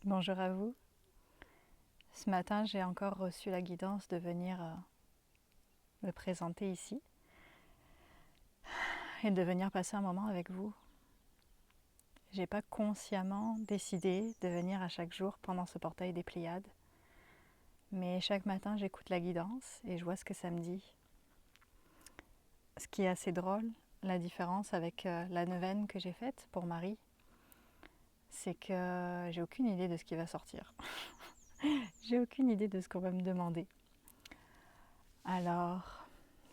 Bonjour à vous. Ce matin, j'ai encore reçu la guidance de venir me présenter ici et de venir passer un moment avec vous. J'ai pas consciemment décidé de venir à chaque jour pendant ce portail des Pléiades, mais chaque matin, j'écoute la guidance et je vois ce que ça me dit. Ce qui est assez drôle, la différence avec la neuvaine que j'ai faite pour Marie, c'est que j'ai aucune idée de ce qui va sortir. J'ai aucune idée de ce qu'on va me demander. Alors,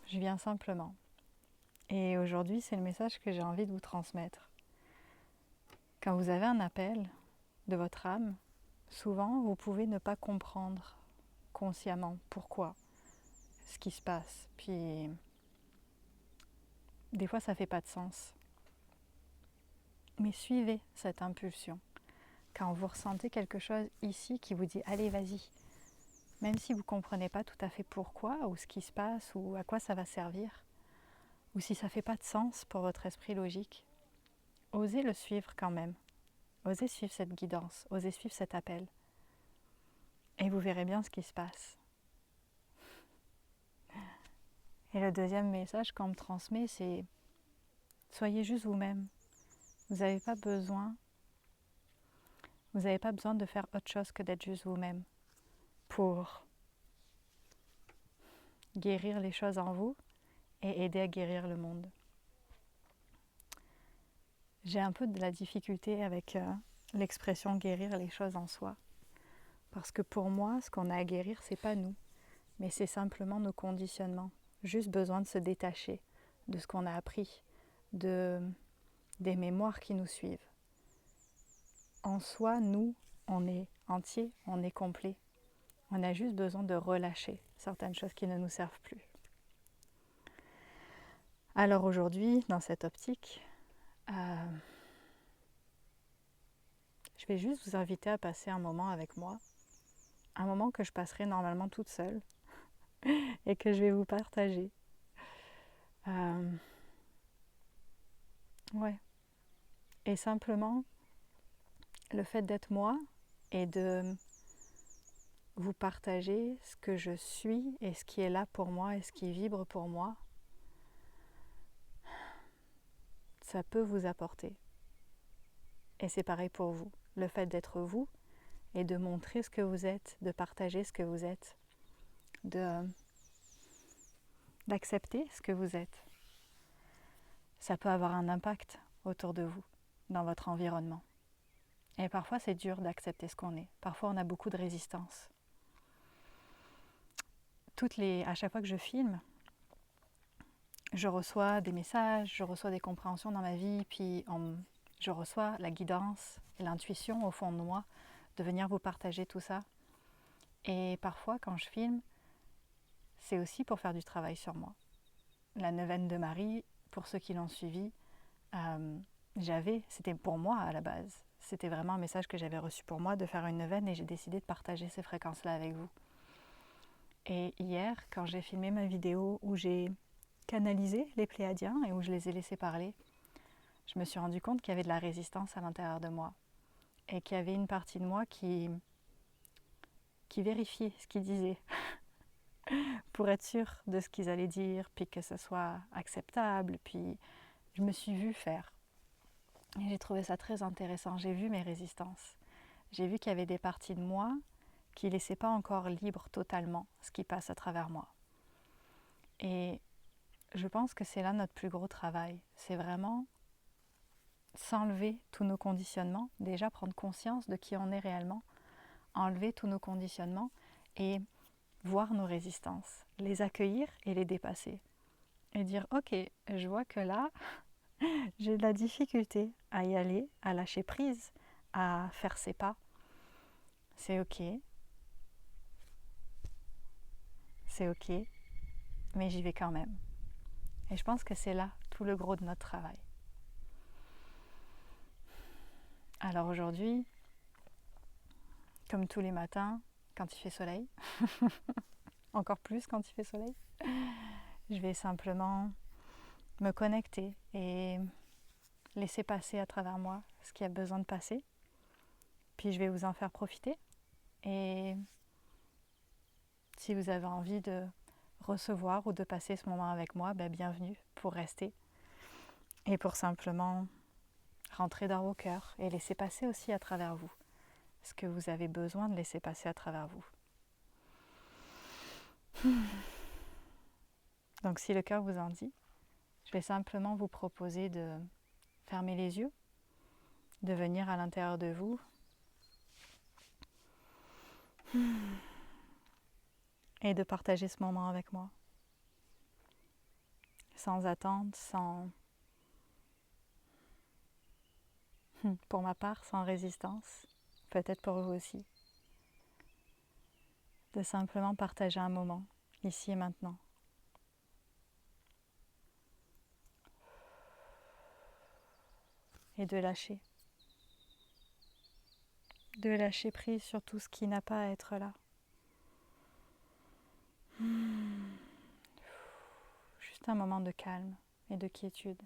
je viens simplement. Et aujourd'hui, c'est le message que j'ai envie de vous transmettre. Quand vous avez un appel de votre âme, souvent, vous pouvez ne pas comprendre consciemment pourquoi, ce qui se passe. Puis, des fois, ça ne fait pas de sens. Mais suivez cette impulsion. Quand vous ressentez quelque chose ici qui vous dit « allez, vas-y », même si vous ne comprenez pas tout à fait pourquoi ou ce qui se passe ou à quoi ça va servir, ou si ça ne fait pas de sens pour votre esprit logique, osez le suivre quand même. Osez suivre cette guidance, osez suivre cet appel. Et vous verrez bien ce qui se passe. Et le deuxième message qu'on me transmet, c'est soyez juste vous-même. Vous n'avez pas besoin de faire autre chose que d'être juste vous-même pour guérir les choses en vous et aider à guérir le monde. J'ai un peu de la difficulté avec l'expression guérir les choses en soi. Parce que pour moi, ce qu'on a à guérir, c'est pas nous, mais c'est simplement nos conditionnements. Juste besoin de se détacher de ce qu'on a appris, des mémoires qui nous suivent. En soi, nous, on est entier, on est complet. On a juste besoin de relâcher certaines choses qui ne nous servent plus. Alors aujourd'hui, dans cette optique, je vais juste vous inviter à passer un moment avec moi, un moment que je passerai normalement toute seule et que je vais vous partager. Ouais. Et simplement, le fait d'être moi et de vous partager ce que je suis et ce qui est là pour moi et ce qui vibre pour moi, ça peut vous apporter. Et c'est pareil pour vous. Le fait d'être vous et de montrer ce que vous êtes, de partager ce que vous êtes, d'accepter ce que vous êtes, ça peut avoir un impact autour de vous, dans votre environnement. Et parfois c'est dur d'accepter ce qu'on est. Parfois on a beaucoup de résistance. À chaque fois que je filme, je reçois des messages, je reçois des compréhensions dans ma vie, puis je reçois la guidance et l'intuition au fond de moi de venir vous partager tout ça. Et parfois, quand je filme, c'est aussi pour faire du travail sur moi. La neuvaine de Marie, pour ceux qui l'ont suivie, c'était pour moi à la base. C'était vraiment un message que j'avais reçu pour moi de faire une neuvaine et j'ai décidé de partager ces fréquences-là avec vous. Et hier, quand j'ai filmé ma vidéo où j'ai canalisé les Pléiadiens et où je les ai laissés parler, je me suis rendu compte qu'il y avait de la résistance à l'intérieur de moi et qu'il y avait une partie de moi qui vérifiait ce qu'ils disaient pour être sûre de ce qu'ils allaient dire, puis que ce soit acceptable. Puis je me suis vue faire. Et j'ai trouvé ça très intéressant. J'ai vu mes résistances. J'ai vu qu'il y avait des parties de moi qui ne laissaient pas encore libre totalement ce qui passe à travers moi. Et je pense que c'est là notre plus gros travail. C'est vraiment s'enlever tous nos conditionnements, déjà prendre conscience de qui on est réellement, enlever tous nos conditionnements et voir nos résistances, les accueillir et les dépasser. Et dire, ok, je vois que là, j'ai de la difficulté à y aller, à lâcher prise, à faire ces pas. C'est ok, mais j'y vais quand même. Et je pense que c'est là tout le gros de notre travail. Alors aujourd'hui, comme tous les matins, quand il fait soleil, encore plus quand il fait soleil, je vais simplement me connecter et laisser passer à travers moi ce qui a besoin de passer, puis je vais vous en faire profiter. Et si vous avez envie de recevoir ou de passer ce moment avec moi, bienvenue pour rester et pour simplement rentrer dans vos cœurs et laisser passer aussi à travers vous ce que vous avez besoin de laisser passer à travers vous. Donc si le cœur vous en dit, je vais simplement vous proposer de fermer les yeux, de venir à l'intérieur de vous et de partager ce moment avec moi. Sans attente, pour ma part, sans résistance, peut-être pour vous aussi. De simplement partager un moment, ici et maintenant. Et de lâcher. De lâcher prise sur tout ce qui n'a pas à être là. Juste un moment de calme et de quiétude.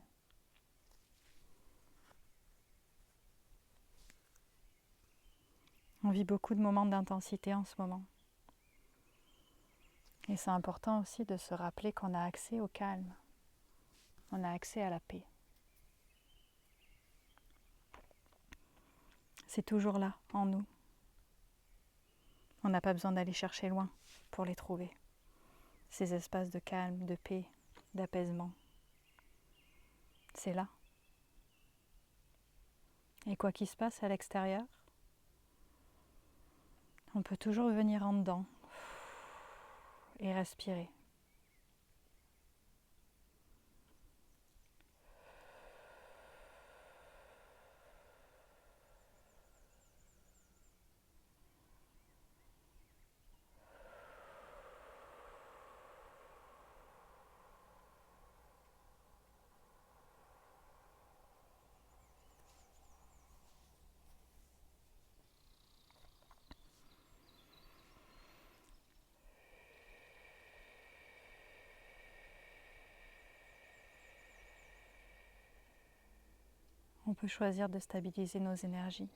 On vit beaucoup de moments d'intensité en ce moment. Et c'est important aussi de se rappeler qu'on a accès au calme. On a accès à la paix. C'est toujours là, en nous. On n'a pas besoin d'aller chercher loin pour les trouver. Ces espaces de calme, de paix, d'apaisement. C'est là. Et quoi qu'il se passe à l'extérieur, on peut toujours venir en dedans et respirer. On peut choisir de stabiliser nos énergies.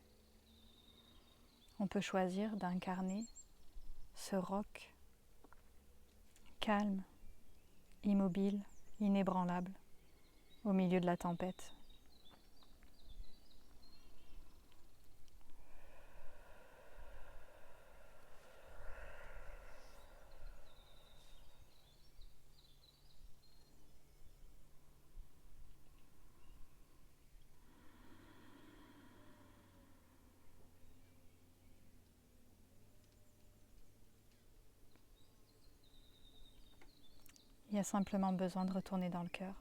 On peut choisir d'incarner ce roc calme, immobile, inébranlable, au milieu de la tempête. Il y a simplement besoin de retourner dans le cœur,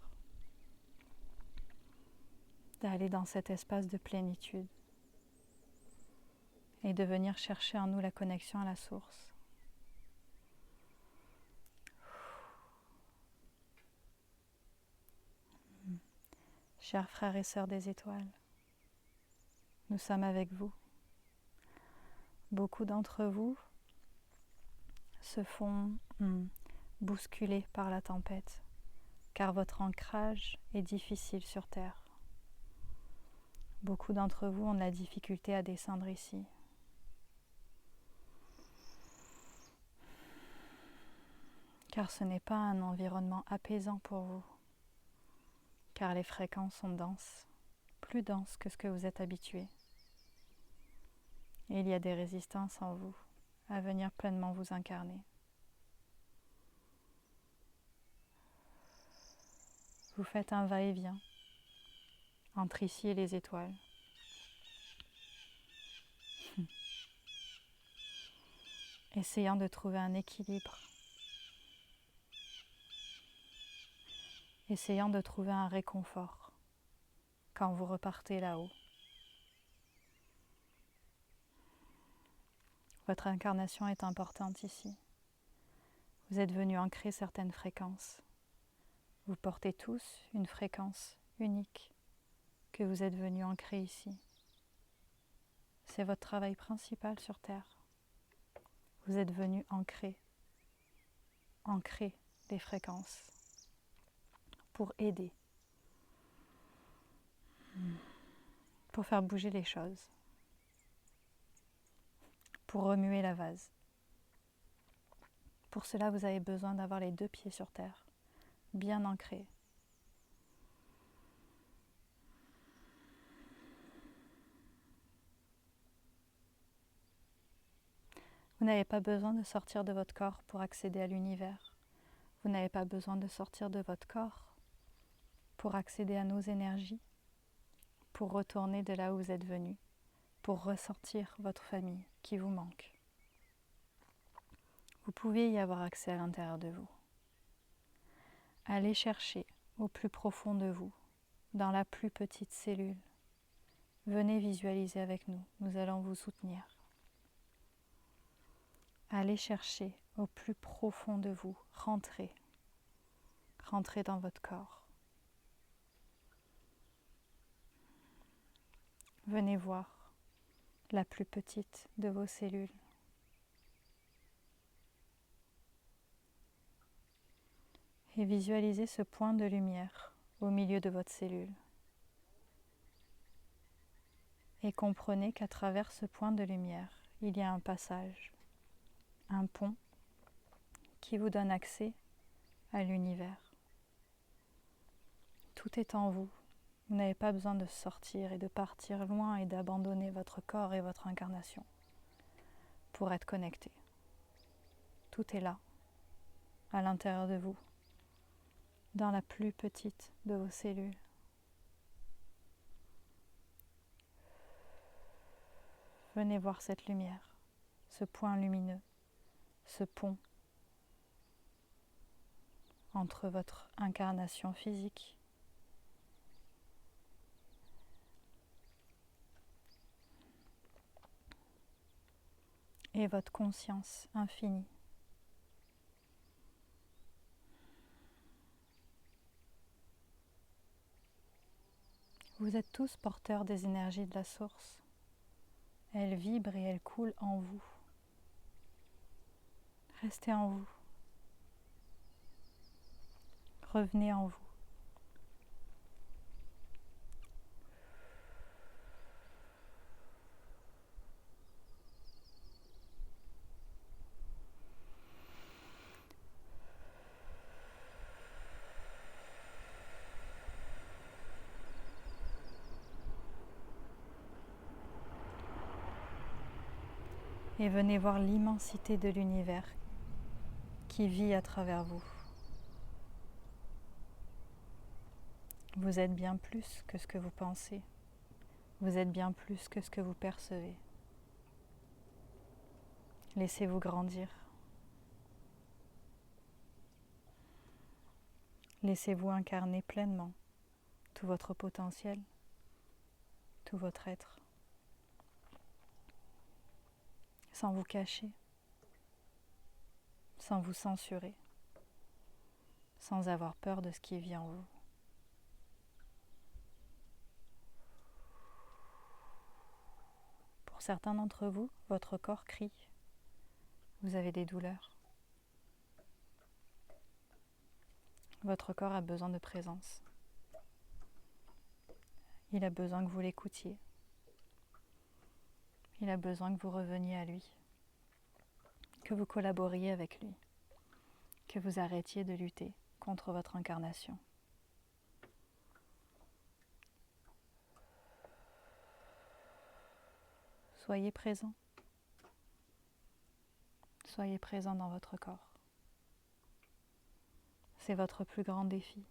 d'aller dans cet espace de plénitude et de venir chercher en nous la connexion à la source. Chers frères et sœurs des étoiles, nous sommes avec vous. Beaucoup d'entre vous se font bousculer par la tempête, car votre ancrage est difficile sur Terre. Beaucoup d'entre vous ont de la difficulté à descendre ici. Car ce n'est pas un environnement apaisant pour vous, car les fréquences sont denses, plus denses que ce que vous êtes habitué. Et il y a des résistances en vous à venir pleinement vous incarner. Vous faites un va-et-vient entre ici et les étoiles. Essayant de trouver un équilibre. Essayant de trouver un réconfort quand vous repartez là-haut. Votre incarnation est importante ici. Vous êtes venus ancrer certaines fréquences. Vous portez tous une fréquence unique que vous êtes venus ancrer ici. C'est votre travail principal sur Terre. Vous êtes venus ancrer des fréquences pour aider, pour faire bouger les choses. pour remuer la vase. Pour cela, vous avez besoin d'avoir les 2 pieds sur terre, bien ancrés. Vous n'avez pas besoin de sortir de votre corps pour accéder à l'univers. Vous n'avez pas besoin de sortir de votre corps pour accéder à nos énergies, pour retourner de là où vous êtes venu, pour ressortir votre famille qui vous manque. Vous pouvez y avoir accès à l'intérieur de vous. Allez chercher au plus profond de vous, dans la plus petite cellule. Venez visualiser avec nous, nous allons vous soutenir. Allez chercher au plus profond de vous, rentrez dans votre corps. Venez voir la plus petite de vos cellules. Et visualisez ce point de lumière au milieu de votre cellule. Et comprenez qu'à travers ce point de lumière, il y a un passage, un pont qui vous donne accès à l'univers. Tout est en vous. Vous n'avez pas besoin de sortir et de partir loin et d'abandonner votre corps et votre incarnation pour être connecté. Tout est là, à l'intérieur de vous, dans la plus petite de vos cellules. Venez voir cette lumière, ce point lumineux, ce pont entre votre incarnation physique et votre conscience infinie. Vous êtes tous porteurs des énergies de la source. Elles vibrent et elles coulent en vous. Restez en vous. Revenez en vous. Et venez voir l'immensité de l'univers qui vit à travers vous. Vous êtes bien plus que ce que vous pensez. Vous êtes bien plus que ce que vous percevez. Laissez-vous grandir. Laissez-vous incarner pleinement tout votre potentiel, tout votre être, sans vous cacher, sans vous censurer, sans avoir peur de ce qui vit en vous. Pour certains d'entre vous, votre corps crie. Vous avez des douleurs. Votre corps a besoin de présence. Il a besoin que vous l'écoutiez. Il a besoin que vous reveniez à lui, que vous collaboriez avec lui, que vous arrêtiez de lutter contre votre incarnation. Soyez présent. Soyez présent dans votre corps. C'est votre plus grand défi.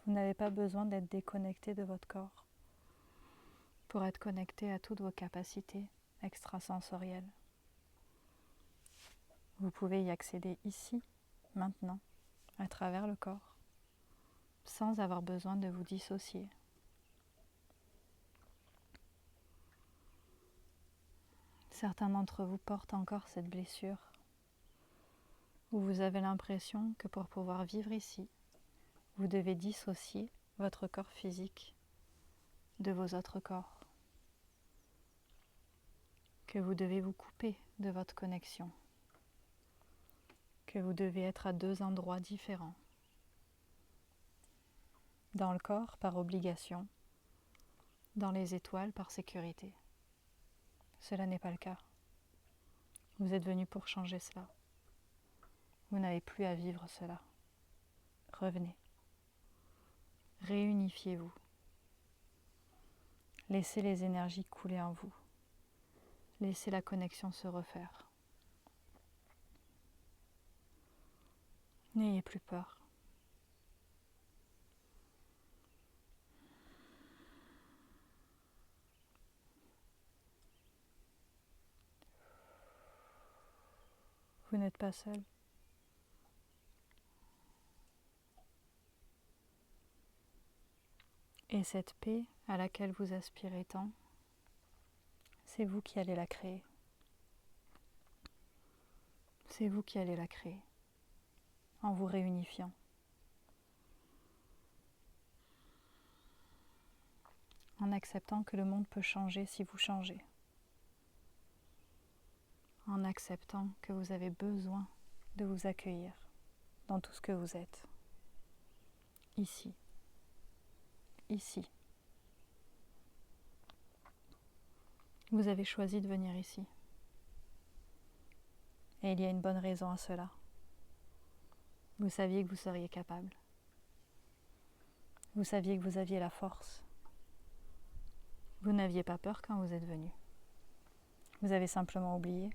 Vous n'avez pas besoin d'être déconnecté de votre corps pour être connecté à toutes vos capacités extrasensorielles. Vous pouvez y accéder ici, maintenant, à travers le corps. sans avoir besoin de vous dissocier. Certains d'entre vous portent encore cette blessure où vous avez l'impression que pour pouvoir vivre ici, vous devez dissocier votre corps physique de vos autres corps, que vous devez vous couper de votre connexion, que vous devez être à deux endroits différents, dans le corps par obligation, dans les étoiles par sécurité. Cela n'est pas le cas. Vous êtes venu pour changer cela. Vous n'avez plus à vivre cela. Revenez. Réunifiez-vous. Laissez les énergies couler en vous. Laissez la connexion se refaire. N'ayez plus peur. Vous n'êtes pas seul. Et cette paix à laquelle vous aspirez tant, c'est vous qui allez la créer. C'est vous qui allez la créer, en vous réunifiant. En acceptant que le monde peut changer si vous changez. En acceptant que vous avez besoin de vous accueillir dans tout ce que vous êtes. Ici. Ici. Vous avez choisi de venir ici. Et il y a une bonne raison à cela. Vous saviez que vous seriez capable. Vous saviez que vous aviez la force. Vous n'aviez pas peur quand vous êtes venu. Vous avez simplement oublié.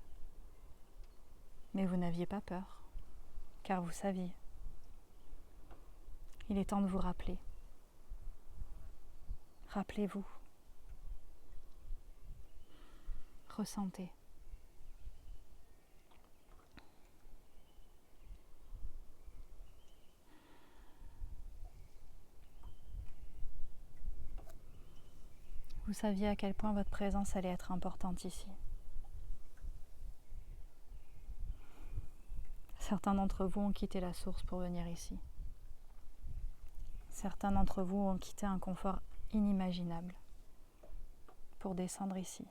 Mais vous n'aviez pas peur, car vous saviez. Il est temps de vous rappeler. Rappelez-vous. Ressentez. Vous saviez à quel point votre présence allait être importante ici. Certains d'entre vous ont quitté la source pour venir ici. Certains d'entre vous ont quitté un confort inimaginable pour descendre ici.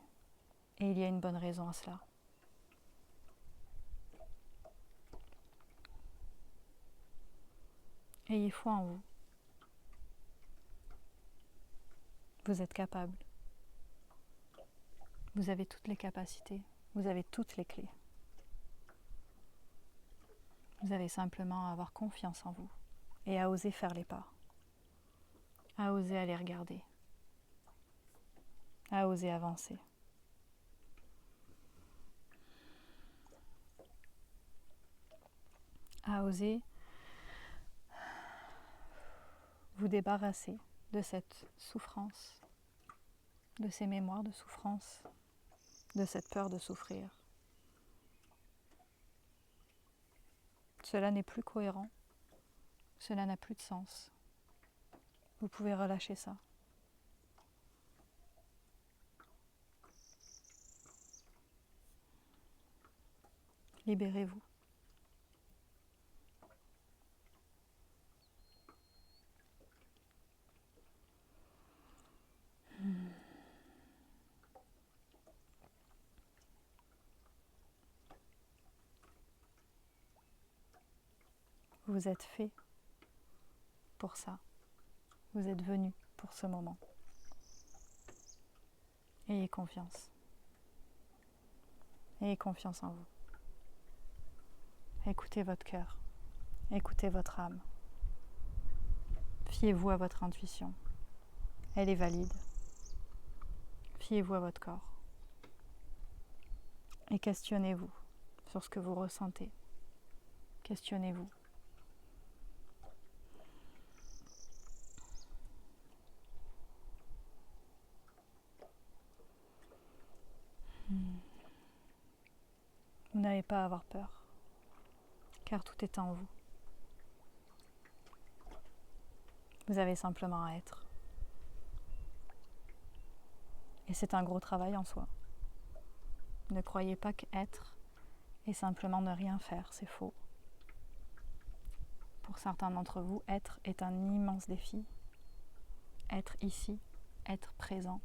Et il y a une bonne raison à cela. Ayez foi en vous. Vous êtes capable. Vous avez toutes les capacités. Vous avez toutes les clés. Vous avez simplement à avoir confiance en vous et à oser faire les pas. À oser aller regarder. À oser avancer. À oser vous débarrasser de cette souffrance, de ces mémoires de souffrance, de cette peur de souffrir. Cela n'est plus cohérent, cela n'a plus de sens. Vous pouvez relâcher ça. Libérez-vous. Vous êtes fait pour ça. Vous êtes venu pour ce moment. Ayez confiance. Ayez confiance en vous. Écoutez votre cœur. Écoutez votre âme. Fiez-vous à votre intuition. Elle est valide. Fiez-vous à votre corps. Et questionnez-vous sur ce que vous ressentez. Questionnez-vous. Vous n'avez pas à avoir peur, car tout est en vous. Vous avez simplement à être. Et c'est un gros travail en soi. Ne croyez pas qu'être est simplement ne rien faire, c'est faux. Pour certains d'entre vous, être est un immense défi. Être ici, être présent,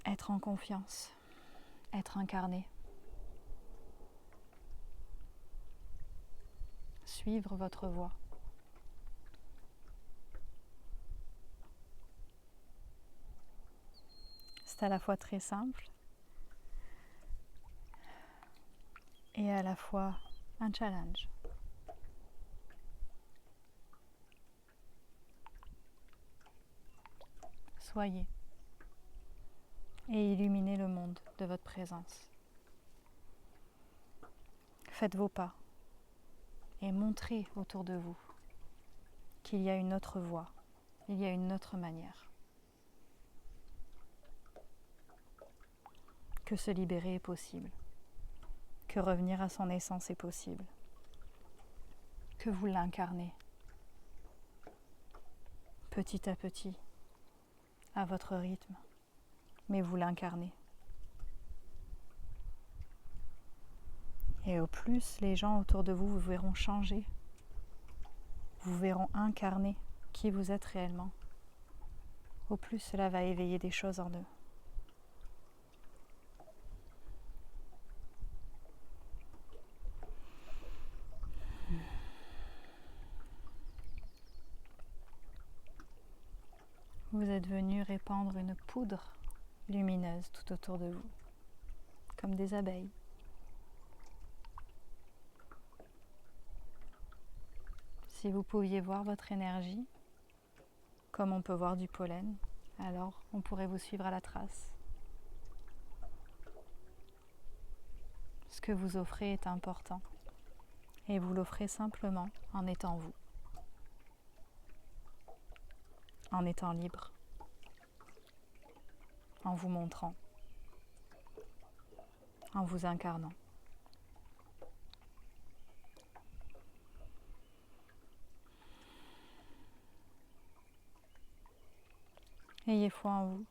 être en confiance, être incarné. Suivre votre voie. C'est à la fois très simple et à la fois un challenge. Soyez et illuminez le monde de votre présence. Faites vos pas et montrez autour de vous qu'il y a une autre voie, il y a une autre manière. Que se libérer est possible, que revenir à son essence est possible, que vous l'incarnez petit à petit, à votre rythme, mais vous l'incarnez. Et au plus, les gens autour de vous vous verront changer, vous verront incarner qui vous êtes réellement, au plus cela va éveiller des choses en eux. Vous êtes venu répandre une poudre lumineuse tout autour de vous, comme des abeilles. Si vous pouviez voir votre énergie, comme on peut voir du pollen, alors on pourrait vous suivre à la trace. Ce que vous offrez est important, et vous l'offrez simplement en étant vous, en étant libre, en vous montrant, en vous incarnant. Ayez foi en vous.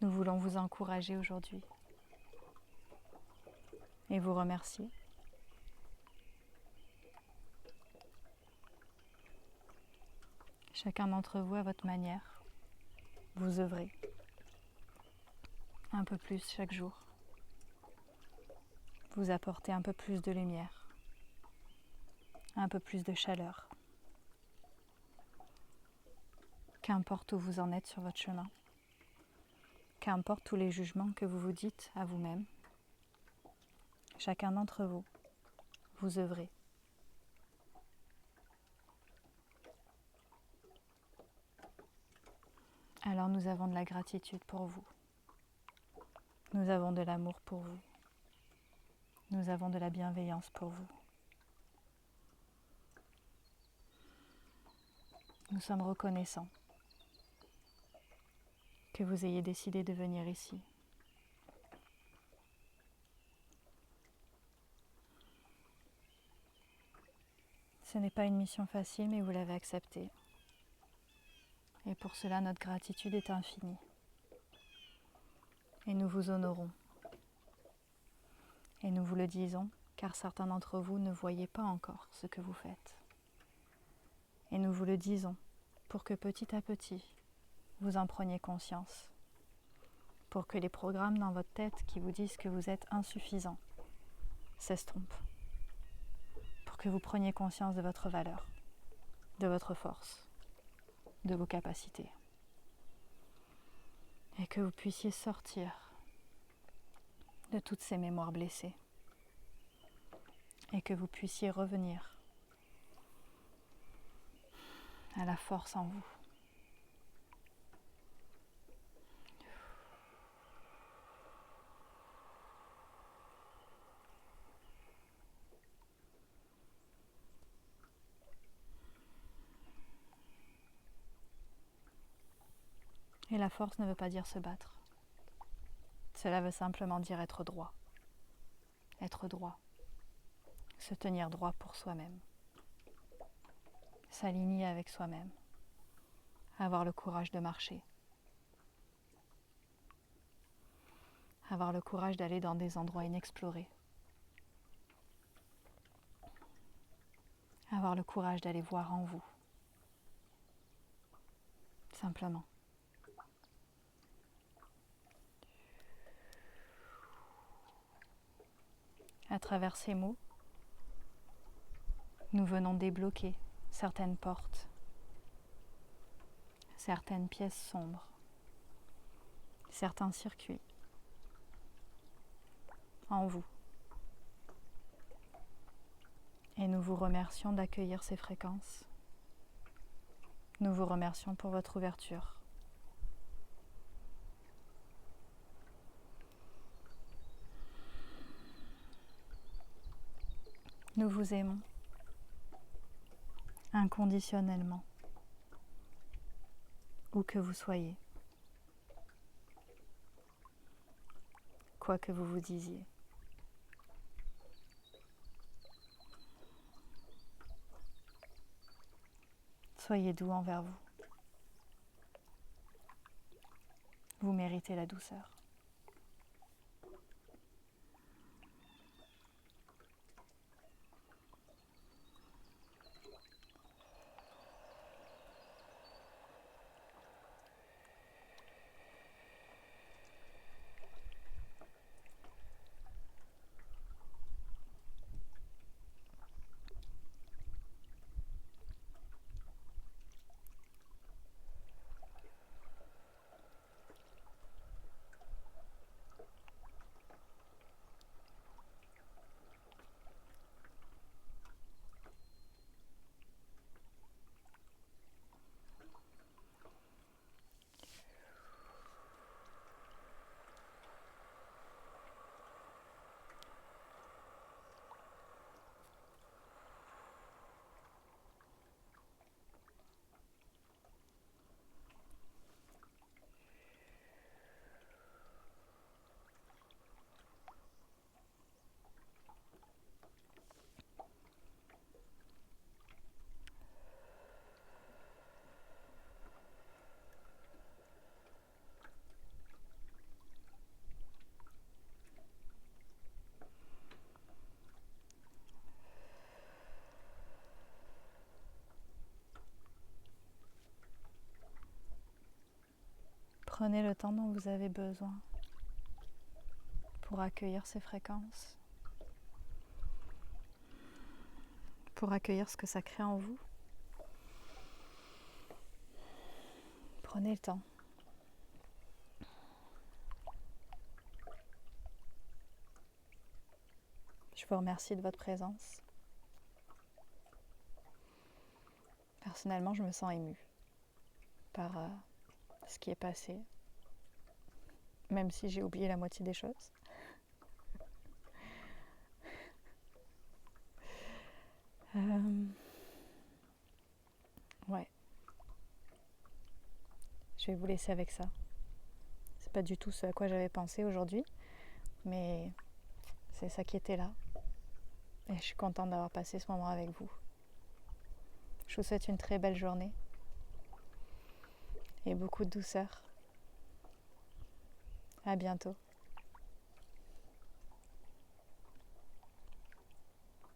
Nous voulons vous encourager aujourd'hui et vous remercier. Chacun d'entre vous à votre manière, vous œuvrez un peu plus chaque jour. Vous apportez un peu plus de lumière, un peu plus de chaleur. Qu'importe où vous en êtes sur votre chemin, qu'importe tous les jugements que vous vous dites à vous-même, chacun d'entre vous, vous œuvrez. Alors nous avons de la gratitude pour vous. Nous avons de l'amour pour vous. Nous avons de la bienveillance pour vous. Nous sommes reconnaissants que vous ayez décidé de venir ici. Ce n'est pas une mission facile, mais vous l'avez acceptée. Et pour cela, notre gratitude est infinie. Et nous vous honorons. Et nous vous le disons, car certains d'entre vous ne voyaient pas encore ce que vous faites. Et nous vous le disons pour que petit à petit, vous en preniez conscience. Pour que les programmes dans votre tête qui vous disent que vous êtes insuffisant s'estompent. Pour que vous preniez conscience de votre valeur, de votre force, de vos capacités. Et que vous puissiez sortir de toutes ces mémoires blessées. Et que vous puissiez revenir à la force en vous. Et la force ne veut pas dire se battre. Cela veut simplement dire être droit être droit, se tenir droit pour soi-même, s'aligner avec soi-même, avoir le courage de marcher, avoir le courage d'aller dans des endroits inexplorés, avoir le courage d'aller voir en vous, simplement. À travers ces mots, nous venons débloquer certaines portes, certaines pièces sombres, certains circuits en vous. Et nous vous remercions d'accueillir ces fréquences. Nous vous remercions pour votre ouverture. Nous vous aimons inconditionnellement, où que vous soyez, quoi que vous vous disiez. Soyez doux envers vous. Vous méritez la douceur. Prenez le temps dont vous avez besoin pour accueillir ces fréquences, pour accueillir ce que ça crée en vous. Prenez le temps. Je vous remercie de votre présence. Personnellement, je me sens émue par ce qui est passé, même si j'ai oublié la moitié des choses. Ouais. Je vais vous laisser avec ça. C'est pas du tout ce à quoi j'avais pensé aujourd'hui, mais c'est ça qui était là. Et je suis contente d'avoir passé ce moment avec vous. Je vous souhaite une très belle journée et beaucoup de douceur. À bientôt.